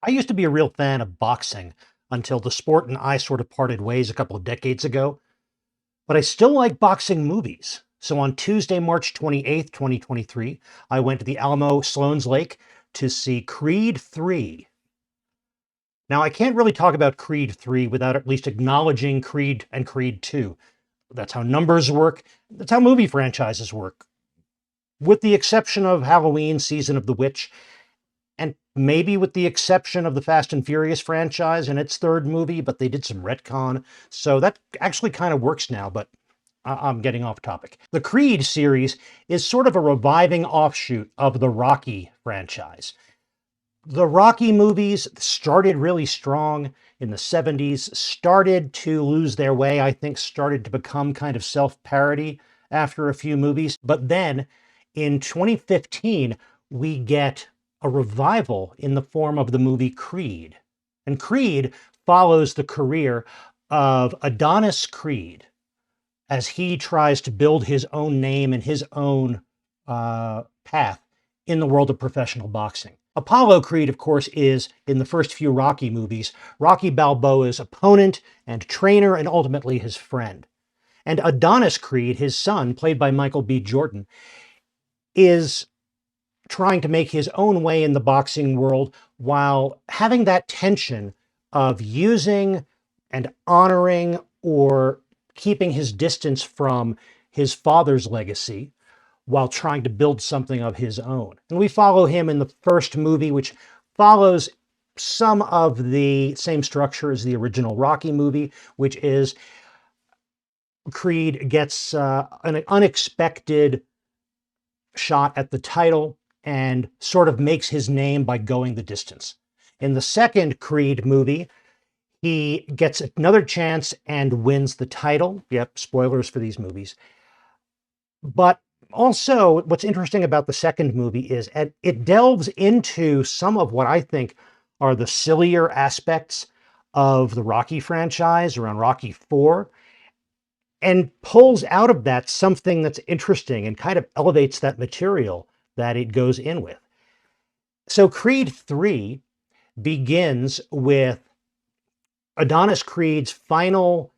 I used to be a real fan of boxing until the sport and I sort of parted ways a couple of decades ago, but I still like boxing movies. So on Tuesday, March 28th, 2023, I went to the Alamo Sloan's Lake to see Creed 3. Now, I can't really talk about Creed 3 without at least acknowledging Creed and Creed 2. That's how numbers work. That's how movie franchises work. With the exception of Halloween Season of the Witch, and maybe with the exception of the Fast and Furious franchise and its third movie, but they did some retcon. So that actually kind of works now, but I'm getting off topic. The Creed series is sort of a reviving offshoot of the Rocky franchise. The Rocky movies started really strong in the 70s, started to lose their way, I think started to become kind of self-parody after a few movies. But then in 2015, we get a revival in the form of the movie Creed. And Creed follows the career of Adonis Creed as he tries to build his own name and his own path in the world of professional boxing. Apollo Creed, of course, is, in the first few Rocky movies, Rocky Balboa's opponent and trainer and ultimately his friend. And Adonis Creed, his son, played by Michael B. Jordan, is trying to make his own way in the boxing world while having that tension of using and honoring or keeping his distance from his father's legacy while trying to build something of his own. And we follow him in the first movie, which follows some of the same structure as the original Rocky movie, which is Creed gets an unexpected shot at the title and sort of makes his name by going the distance. In the second Creed movie, he gets another chance and wins the title. Yep, spoilers for these movies. But also, what's interesting about the second movie is it delves into some of what I think are the sillier aspects of the Rocky franchise around Rocky 4 and pulls out of that something that's interesting and kind of elevates that material that it goes in with. So Creed 3 begins with Adonis Creed's final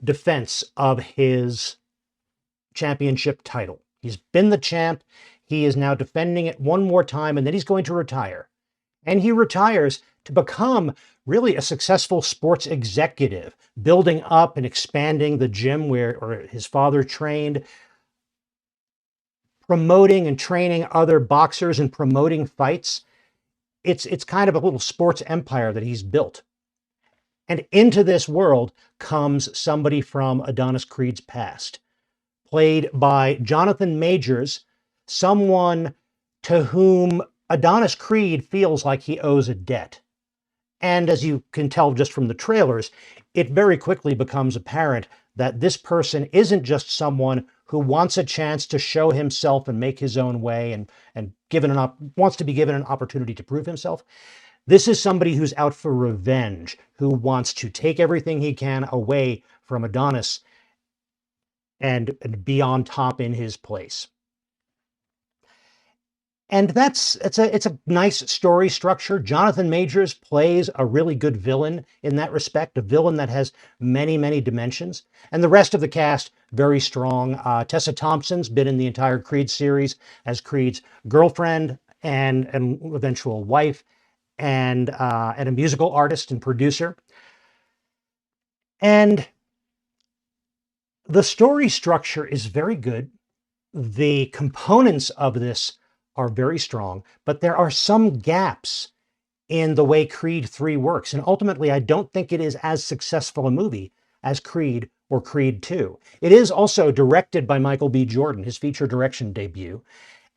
defense of his championship title. He's been the champ. He is now defending it one more time, and then he's going to retire. And he retires to become really a successful sports executive, building up and expanding the gym where his father trained, promoting and training other boxers and promoting fights. It's kind of a little sports empire that he's built. And into this world comes somebody from Adonis Creed's past, played by Jonathan Majors, someone to whom Adonis Creed feels like he owes a debt. And as you can tell just from the trailers, it very quickly becomes apparent that this person isn't just someone who wants a chance to show himself and make his own way and wants to be given an opportunity to prove himself. This is somebody who's out for revenge, who wants to take everything he can away from Adonis and be on top in his place. And it's a nice story structure. Jonathan Majors plays a really good villain in that respect, a villain that has many, many dimensions. And the rest of the cast, very strong. Tessa Thompson's been in the entire Creed series as Creed's girlfriend and eventual wife, and a musical artist and producer. And the story structure is very good. The components of this are very strong, but there are some gaps in the way Creed 3 works. And ultimately, I don't think it is as successful a movie as Creed or Creed 2. It is also directed by Michael B. Jordan, his feature direction debut.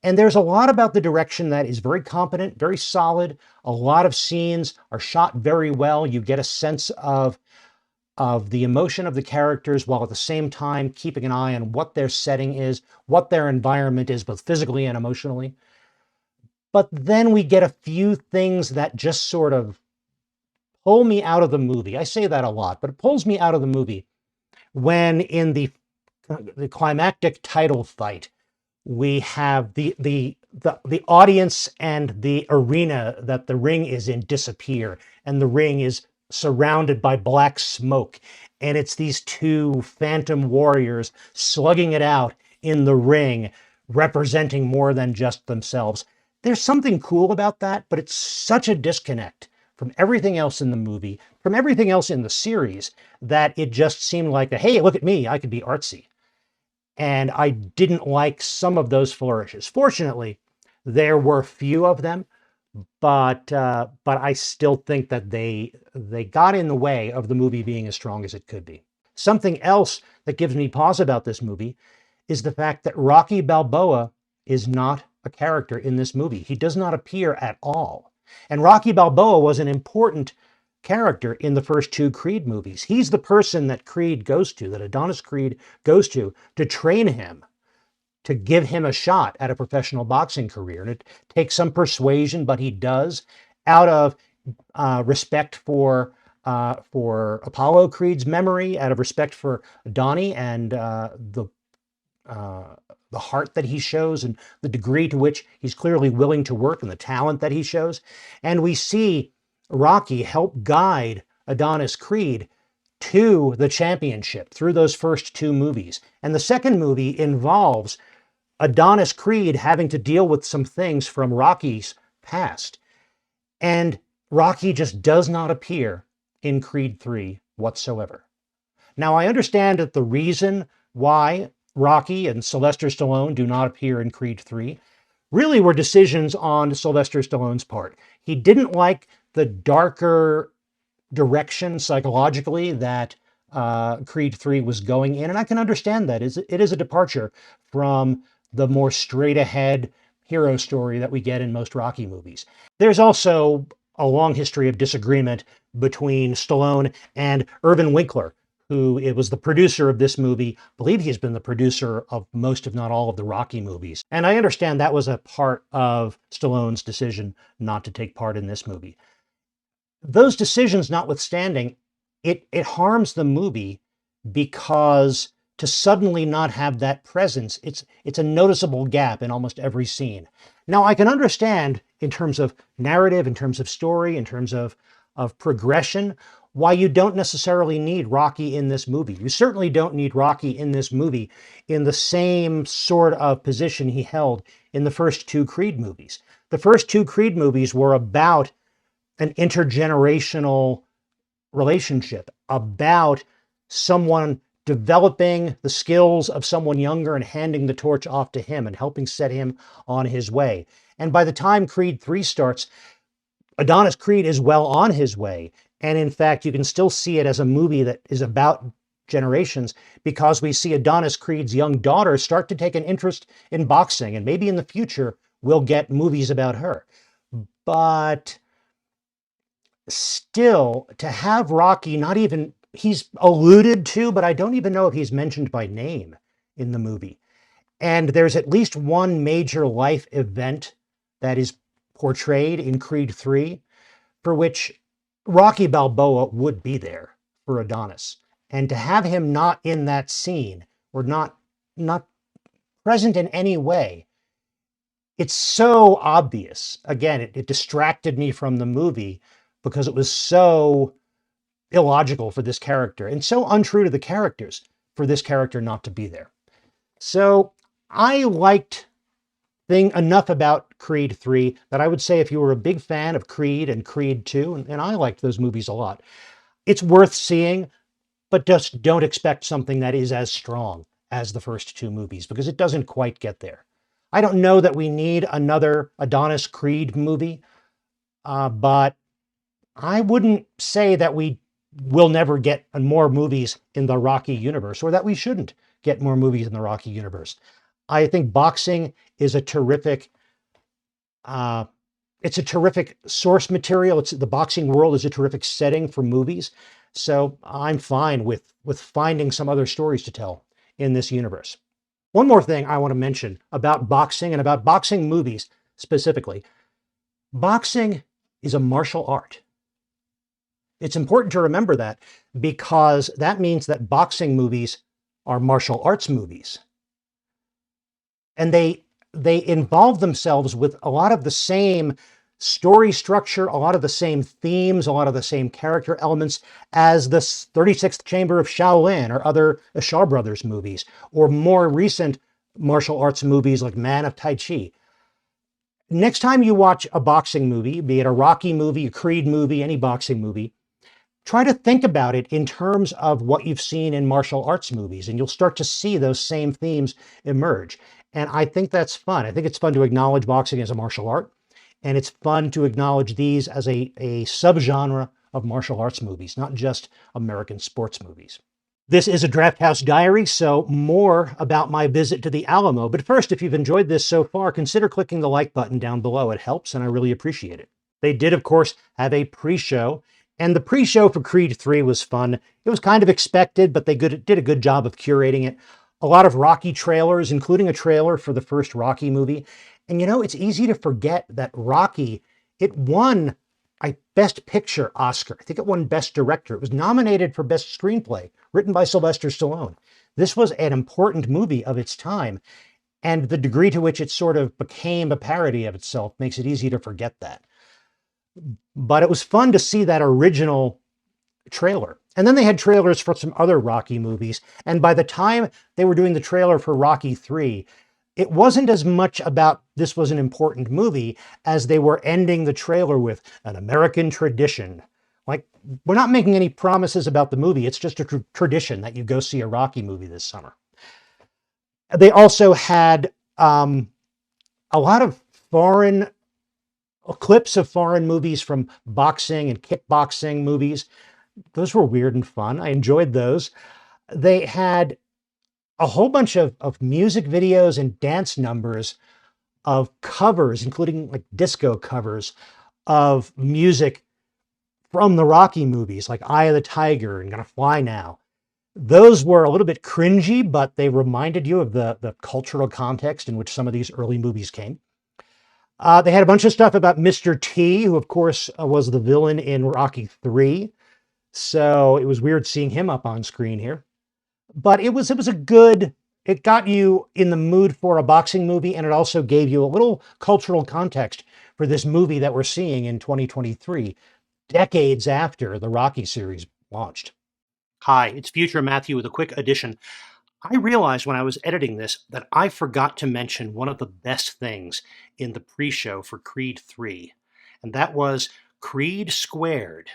And there's a lot about the direction that is very competent, very solid. A lot of scenes are shot very well. You get a sense of the emotion of the characters while at the same time keeping an eye on what their setting is, what their environment is, both physically and emotionally. But then we get a few things that just sort of pull me out of the movie. I say that a lot, but it pulls me out of the movie when in the climactic title fight, we have the the audience and the arena that the ring is in disappear, and the ring is surrounded by black smoke, and it's these two phantom warriors slugging it out in the ring, representing more than just themselves. There's something cool about that, but it's such a disconnect from everything else in the movie, from everything else in the series, that it just seemed like, hey, look at me, I could be artsy. And I didn't like some of those flourishes. Fortunately, there were few of them, but I still think that they got in the way of the movie being as strong as it could be. Something else that gives me pause about this movie is the fact that Rocky Balboa is not a character in this movie. He does not appear at all. And Rocky Balboa was an important character in the first two Creed movies. He's the person that Creed goes to, that Adonis Creed goes to train him, to give him a shot at a professional boxing career. And it takes some persuasion, but he does, out of respect for Apollo Creed's memory, out of respect for Donnie and the heart that he shows and the degree to which he's clearly willing to work and the talent that he shows. And we see Rocky help guide Adonis Creed to the championship through those first two movies. And the second movie involves Adonis Creed having to deal with some things from Rocky's past. And Rocky just does not appear in Creed 3 whatsoever. Now, I understand that the reason why Rocky and Sylvester Stallone do not appear in Creed 3 really were decisions on Sylvester Stallone's part. He didn't like the darker direction psychologically that Creed 3 was going in, and I can understand that. It is a departure from the more straight-ahead hero story that we get in most Rocky movies. There's also a long history of disagreement between Stallone and Irvin Winkler, who it was the producer of this movie. I believe he's been the producer of most, if not all, of the Rocky movies. And I understand that was a part of Stallone's decision not to take part in this movie. Those decisions notwithstanding, it harms the movie, because to suddenly not have that presence, it's a noticeable gap in almost every scene. Now, I can understand in terms of narrative, in terms of story, in terms of progression, why you don't necessarily need Rocky in this movie. You certainly don't need Rocky in this movie in the same sort of position he held in the first two Creed movies. The first two Creed movies were about an intergenerational relationship, about someone developing the skills of someone younger and handing the torch off to him and helping set him on his way. And by the time Creed 3 starts, Adonis Creed is well on his way. And in fact, you can still see it as a movie that is about generations, because we see Adonis Creed's young daughter start to take an interest in boxing, and maybe in the future we'll get movies about her. But still, to have Rocky not even, he's alluded to, but I don't even know if he's mentioned by name in the movie. And there's at least one major life event that is portrayed in Creed 3 for which Rocky Balboa would be there for Adonis. And to have him not in that scene, or not present in any way, it's so obvious. Again, it distracted me from the movie, because it was so illogical for this character and so untrue to the characters for this character not to be there. So I liked enough about Creed 3 that I would say, if you were a big fan of Creed and Creed 2, and I liked those movies a lot, it's worth seeing, but just don't expect something that is as strong as the first two movies, because it doesn't quite get there. I don't know that we need another Adonis Creed movie, but I wouldn't say that we will never get more movies in the Rocky universe, or that we shouldn't get more movies in the Rocky universe. I think boxing is a terrific, it's a terrific source material. The boxing world is a terrific setting for movies. So I'm fine with finding some other stories to tell in this universe. One more thing I want to mention about boxing, and about boxing movies specifically. Boxing is a martial art. It's important to remember that, because that means that boxing movies are martial arts movies. And they they involve themselves with a lot of the same story structure, a lot of the same themes, a lot of the same character elements as the 36th Chamber of Shaolin or other Shaw Brothers movies, or more recent martial arts movies like Man of Tai Chi. Next time you watch a boxing movie, be it a Rocky movie, a Creed movie, any boxing movie, try to think about it in terms of what you've seen in martial arts movies, and you'll start to see those same themes emerge. And I think that's fun. I think it's fun to acknowledge boxing as a martial art, and it's fun to acknowledge these as a subgenre of martial arts movies, not just American sports movies. This is a Drafthouse Diary, so more about my visit to the Alamo. But first, if you've enjoyed this so far, consider clicking the like button down below. It helps, and I really appreciate it. They did, of course, have a pre-show, and the pre-show for Creed 3 was fun. It was kind of expected, but they did a good job of curating it. A lot of Rocky trailers, including a trailer for the first Rocky movie. And you know, it's easy to forget that Rocky, it won a Best Picture Oscar. I think it won Best Director. It was nominated for Best Screenplay, written by Sylvester Stallone. This was an important movie of its time, and the degree to which it sort of became a parody of itself makes it easy to forget that. But it was fun to see that original trailer. And then they had trailers for some other Rocky movies. And by the time they were doing the trailer for Rocky 3, it wasn't as much about this was an important movie as they were ending the trailer with an American tradition. Like, we're not making any promises about the movie. It's just a tradition that you go see a Rocky movie this summer. They also had a lot of foreign clips of foreign movies from boxing and kickboxing movies. Those were weird and fun. I enjoyed those. They had a whole bunch of music videos and dance numbers of covers, including like disco covers of music from the Rocky movies, like Eye of the Tiger and Gonna Fly Now. Those were a little bit cringy, but they reminded you of the cultural context in which some of these early movies came. They had a bunch of stuff about Mr. T, who of course was the villain in Rocky 3. So it was weird seeing him up on screen here. But it was a good, it got you in the mood for a boxing movie, and it also gave you a little cultural context for this movie that we're seeing in 2023, decades after the Rocky series launched. Hi, it's Future Matthew with a quick addition. I realized when I was editing this that I forgot to mention one of the best things in the pre-show for Creed 3, and that was Creed Squared.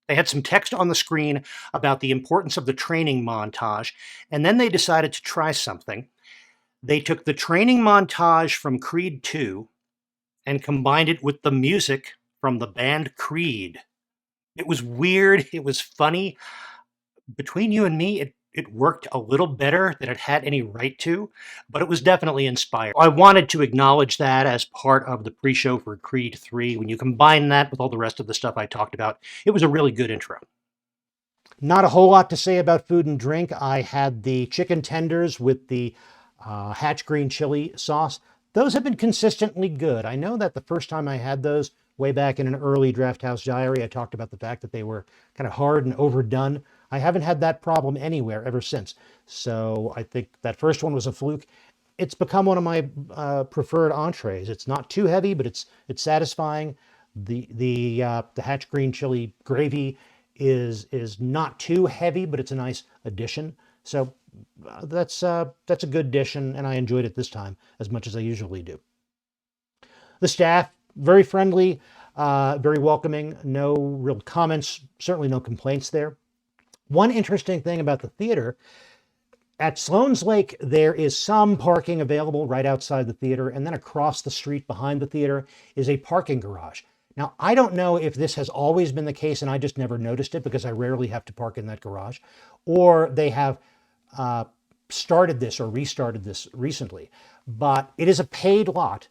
They had some text on the screen about the importance of the training montage, and then they decided to try something. They took the training montage from Creed 2 and combined it with the music from the band Creed. It was weird, it was funny. Between you and me, it worked a little better than it had any right to, but it was definitely inspired. I wanted to acknowledge that as part of the pre-show for Creed 3. When you combine that with all the rest of the stuff I talked about, it was a really good intro. Not a whole lot to say about food and drink. I had the chicken tenders with the Hatch green chili sauce. Those have been consistently good. I know that the first time I had those, way back in an early Drafthouse Diary, I talked about the fact that they were kind of hard and overdone. I haven't had that problem anywhere ever since. So I think that first one was a fluke. It's become one of my preferred entrees. It's not too heavy, but it's satisfying. The Hatch green chili gravy is not too heavy, but it's a nice addition. So that's a good dish, and I enjoyed it this time as much as I usually do. The staff, very friendly, very welcoming. No real comments, certainly no complaints there. One interesting thing about the theater, at Sloan's Lake, there is some parking available right outside the theater, and then across the street behind the theater is a parking garage. Now, I don't know if this has always been the case and I just never noticed it because I rarely have to park in that garage, or they have started this or restarted this recently, but it is a paid lot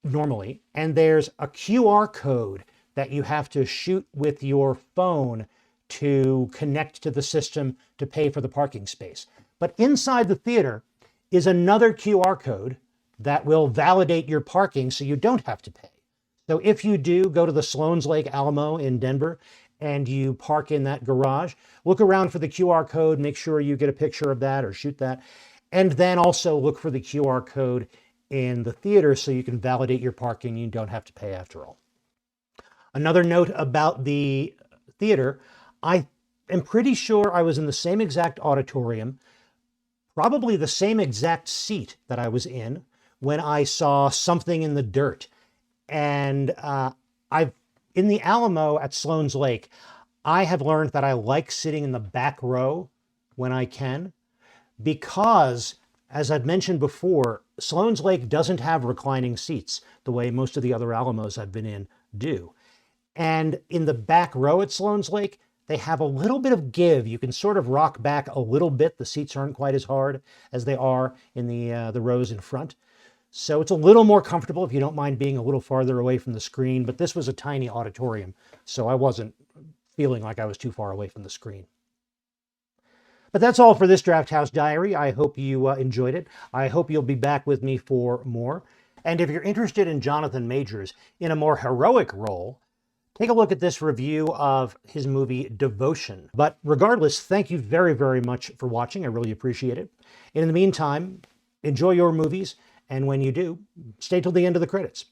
normally, and there's a QR code that you have to shoot with your phone to connect to the system to pay for the parking space. But inside the theater is another QR code that will validate your parking so you don't have to pay. So if you do go to the Sloan's Lake Alamo in Denver and you park in that garage, look around for the QR code, make sure you get a picture of that or shoot that. And then also look for the QR code in the theater so you can validate your parking. You don't have to pay after all. Another note about the theater, I am pretty sure I was in the same exact auditorium, probably the same exact seat that I was in when I saw Something in the Dirt. And in the Alamo at Sloan's Lake, I have learned that I like sitting in the back row when I can, because, as I've mentioned before, Sloan's Lake doesn't have reclining seats the way most of the other Alamos I've been in do. And in the back row at Sloan's Lake, they have a little bit of give. You can sort of rock back a little bit. The seats aren't quite as hard as they are in the rows in front. So it's a little more comfortable if you don't mind being a little farther away from the screen. But this was a tiny auditorium, so I wasn't feeling like I was too far away from the screen. But that's all for this Drafthouse Diary. I hope you enjoyed it. I hope you'll be back with me for more. And if you're interested in Jonathan Majors in a more heroic role, take a look at this review of his movie Devotion. But regardless, thank you very, very much for watching. I really appreciate it. And in the meantime, enjoy your movies. And when you do, stay till the end of the credits.